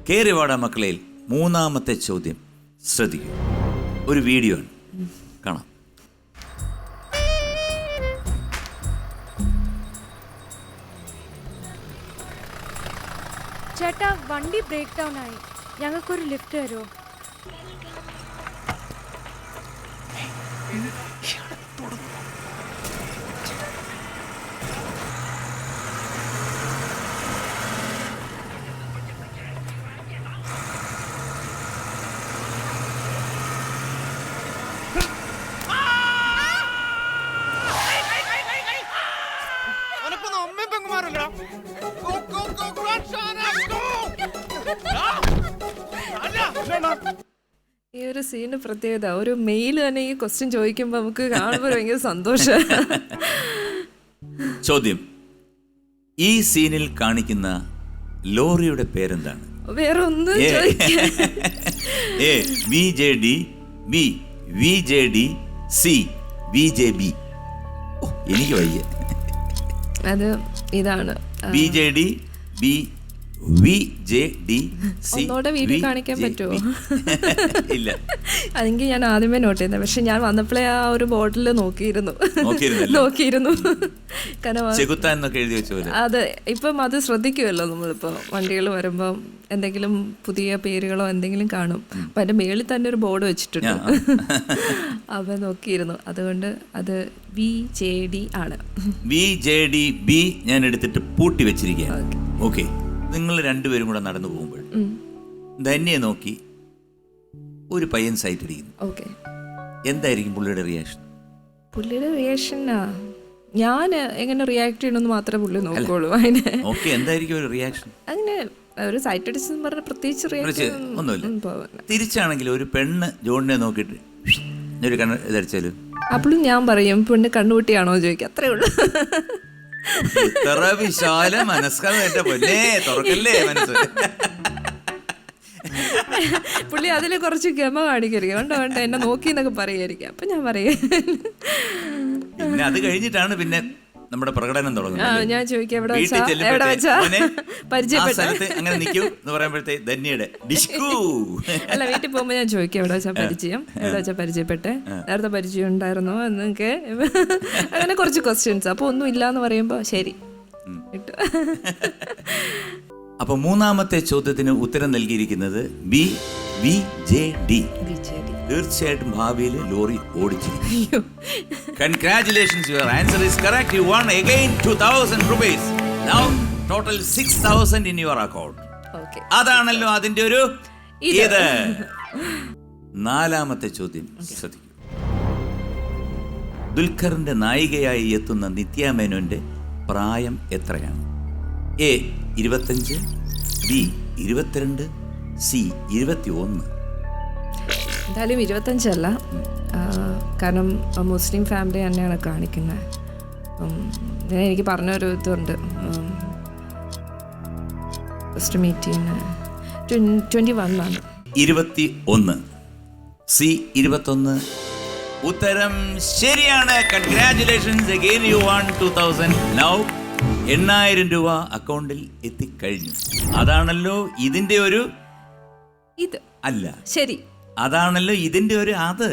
കേറിവാട മക്കളെ മൂന്നാമത്തെ ചോദ്യം ശ്രദ്ധിക്കൂ. ഒരു വീഡിയോ ആണ്, കാണാം. ചേട്ടാ, വണ്ടി ബ്രേക്ക് ഡൗൺ ആയി, ഞങ്ങൾക്കൊരു ലിഫ്റ്റ് തരുമോ? ഈ ഒരു സീന് പ്രത്യേകത, ഒരു മെയിൽ തന്നെ ഈ ക്വസ്റ്റ്യൻ ചോദിക്കുമ്പോൾ നമുക്ക് കാണുമ്പോൾ ഭയങ്കര സന്തോഷം. ചോദ്യം: ഈ സീനിൽ കാണിക്കുന്ന ലോറിയുടെ പേരെന്താണ്? വേറെ ഒന്നും ചോദിക്കാൻ. A VJD, B VJD, C VJB. എനിക്ക് വയ്യ. അത് ഇതാണ് VJD, ബി VJD, സി. ഒന്നോടെ വീഡിയോ കാണിക്കാൻ പറ്റുമോ? ഇല്ല, അതെങ്കിൽ ഞാൻ ആദ്യമേ നോട്ട് ചെയ്തത്. പക്ഷെ ഞാൻ വന്നപ്പോഴേ ആ ഒരു ബോട്ടിൽ നോക്കിയിരുന്നു. കാരണം അതെ, ഇപ്പം അത് ശ്രദ്ധിക്കുമല്ലോ നമ്മളിപ്പോൾ വണ്ടികൾ വരുമ്പം എന്തെങ്കിലും പുതിയ പേരുകളോ എന്തെങ്കിലും കാണും. അപ്പം അതിൻ്റെ മേളിൽ തന്നെ ഒരു ബോർഡ് വെച്ചിട്ടുണ്ട്. അപ്പം നോക്കിയിരുന്നു. അതുകൊണ്ട് അത് VJD ആണ്. VJDB ഞാൻ എടുത്തിട്ട് പൂട്ടി വെച്ചിരിക്കുകയാണ്. ഓക്കെ, നിങ്ങൾ രണ്ടുപേരും കൂടെ നടന്നു പോകുമ്പോൾ ധന്യെ നോക്കി ഒരു പയ്യൻ സൈറ്റ് അടിക്കുന്നു. ഓക്കെ, എന്തായിരിക്കും പുള്ളിയുടെ റിയാക്ഷൻ? പുള്ളിയുടെ റിയാക്ഷനാ ഞാൻ എങ്ങനെ റിയാക്ട് ചെയ്യണമെന്ന് മാത്രമേ പുള്ളി നോക്കുള്ളൂ. അതിന് ഓക്കെ, എന്തായിരിക്കും ഒരു റിയാക്ഷൻ? അങ്ങനെ ഒരു സൈറ്റ് അടിച്ചെന്ന് പറഞ്ഞ പ്രത്യേകിച്ച് റിയാക്ഷൻ ഒന്നുമില്ല. തിരിച്ചാണെങ്കിൽ ഒരു പെണ്ണ് ജോണിനെ നോക്കിയിട്ട് ഒരു കണ്ണ് ധരിച്ചാലും അപ്പോഴും ഞാൻ പറയും പെണ്ണ് കണ്ണുകൂട്ടിയാണോ ചോദിക്കുക, അത്രേ ഉള്ളൂ. ഇത്ര വിശാല മനസ്കാരം എന്റെ പൊന്നേ, തുറക്കല്ലേ മനസ്സ്. പുള്ളി അതിൽ കുറച്ച് ഗമ കാണിക്കരുത്. വേണ്ട വേണ്ട എന്നെ നോക്കി എന്നൊക്കെ പറയായിരിക്കും. അപ്പൊ ഞാൻ പറയും. പിന്നെ അത് കഴിഞ്ഞിട്ടാണ് പിന്നെ നമ്മുടെ പ്രകടനം തുടങ്ങുന്നത്. ഞാൻ ചോദിക്കാം എവിടെ വെച്ചാ പരിചയപ്പെട്ട അങ്ങനെ നിൽക്കൂ എന്ന് പറയുമ്പോഴത്തേ ധന്യയുടെ ഡിഷ്കൂ. അല്ല, വീട്ടിൽ പോകുമ്പോ ഞാൻ ചോദിക്കാം എവിടെ വെച്ചാ പരിചയം, എവിടെ വെച്ചാ പരിചയപ്പെട്ടെ, നേരത്തെ പരിചയം ഉണ്ടായിരുന്നോ എന്നൊക്കെ. അങ്ങനെ കുറച്ച് ക്വസ്റ്റ്യൻസ്. അപ്പൊ ഒന്നും ഇല്ലാന്ന് പറയുമ്പോ ശരി. അപ്പൊ മൂന്നാമത്തെ ചോദ്യത്തിന് ഉത്തരം നൽകിയിരിക്കുന്നത് VJD. തീർച്ചയായിട്ടും ഭാവിയിൽ lorry ഓടിച്ചിരിക്കും. Congratulations, your answer is correct. You won again 2,000 rupees. Now total 6,000 in your account. Okay. അതാണല്ലോ അതിന്റെ ഒരു ഇത്. നാലാമത്തെ ചോദ്യം ശ്രദ്ധിക്കൂ. ദുൽഖറിന്റെ നായികയായി എത്തുന്ന നിത്യ മേനോന്റെ പ്രായം എത്രയാണ്? A 25, B 22, C 21. എന്തായാലും 25 കാരണം മുസ്ലിം ഫാമിലി തന്നെയാണ് കാണിക്കുന്നത്. എനിക്ക് പറഞ്ഞൊരു ഇതുണ്ട്, ഫസ്റ്റ് മീറ്റിംഗ് 21 ആണ്. 21, C 21. ഉത്തരം ശരിയാണ്. Congratulations, again you one 2,000. Now 8,000 രൂപ അക്കൗണ്ടിൽ എത്തിക്കഴിഞ്ഞു. അതാണല്ലോ ഇതിന്റെ ഒരു ഇത്. അല്ല, ശരി, അതാണല്ലോ ഇതിന്റെ ഒരു അത്.